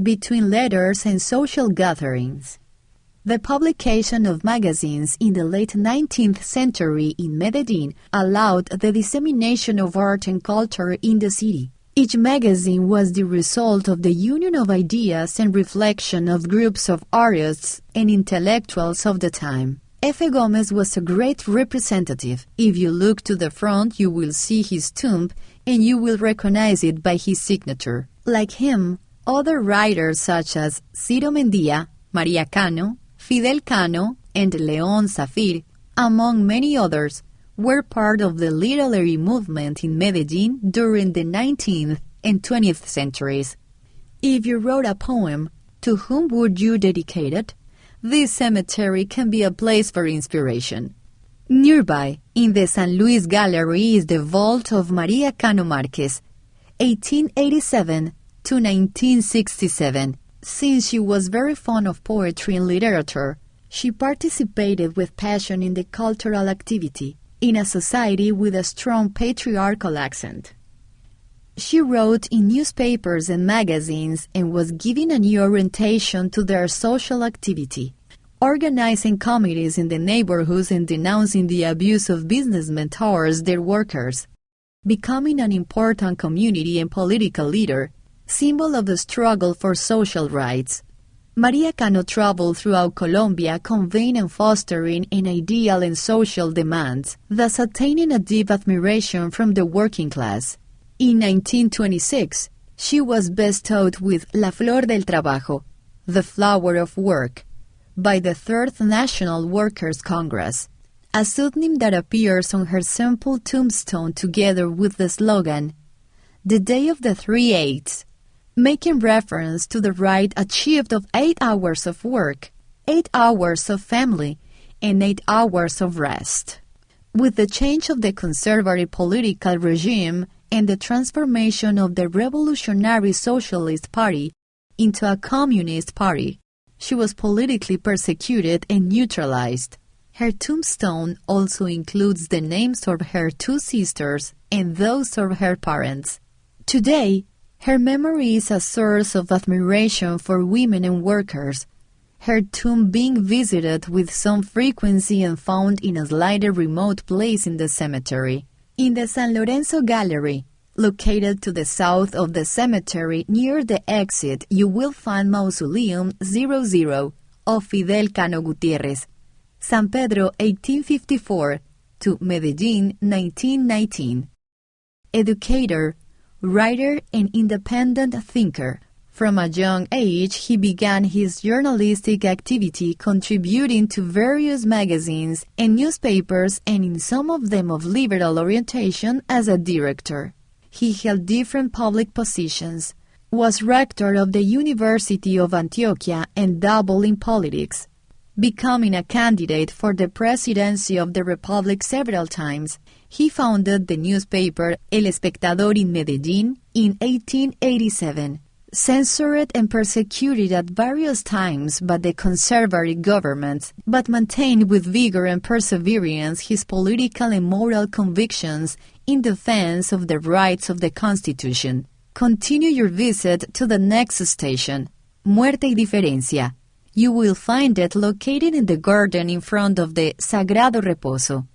between letters and social gatherings. The publication of magazines in the late 19th century in Medellin allowed the dissemination of art and culture in the city. Each magazine was the result of the union of ideas and reflection of groups of artists and intellectuals of the time. F. Gómez was a great representative. If you look to the front, you will see his tomb and you will recognize it by his signature. Like him, other writers such as Ciro Mendía, María Cano, Fidel Cano, and León Zafir, among many others, were part of the literary movement in Medellin during the 19th and 20th centuries. If you wrote a poem, to whom would you dedicate it? This cemetery can be a place for inspiration. Nearby, in the San Luis Gallery, is the vault of María Cano Márquez, 1887 to 1967. Since she was very fond of poetry and literature, she participated with passion in the cultural activity in a society with a strong patriarchal accent. She wrote in newspapers and magazines and was giving a new orientation to their social activity, organizing committees in the neighborhoods and denouncing the abuse of businessmen towards their workers, becoming an important community and political leader, symbol of the struggle for social rights. María Cano traveled throughout Colombia conveying and fostering an ideal and social demands, thus attaining a deep admiration from the working class. In 1926, she was bestowed with La Flor del Trabajo, the flower of work, by the Third National Workers' Congress, a pseudonym that appears on her simple tombstone together with the slogan, "The Day of the 3/8", making reference to the right achieved of 8 hours of work, 8 hours of family, and 8 hours of rest. With the change of the conservative political regime and the transformation of the Revolutionary Socialist Party into a communist party, she was politically persecuted and neutralized. Her tombstone also includes the names of her 2 sisters and those of her parents. Today, her memory is a source of admiration for women and workers, her tomb being visited with some frequency and found in a slightly remote place in the cemetery. In the San Lorenzo Gallery, located to the south of the cemetery near the exit, you will find Mausoleum 00 of Fidel Cano Gutiérrez, San Pedro 1854 to Medellin 1919. Educator, writer, and independent thinker. From a young age, he began his journalistic activity, contributing to various magazines and newspapers, and in some of them of liberal orientation as a director. He held different public positions, was rector of the University of Antioquia, and dabbled in politics, becoming a candidate for the presidency of the Republic several times. He founded the newspaper El Espectador in Medellin in 1887, censored and persecuted at various times by the conservative government, but maintained with vigor and perseverance his political and moral convictions in defense of the rights of the Constitution. Continue your visit to the next station, Muerte y Diferencia. You will find it located in the garden in front of the Sagrado Reposo.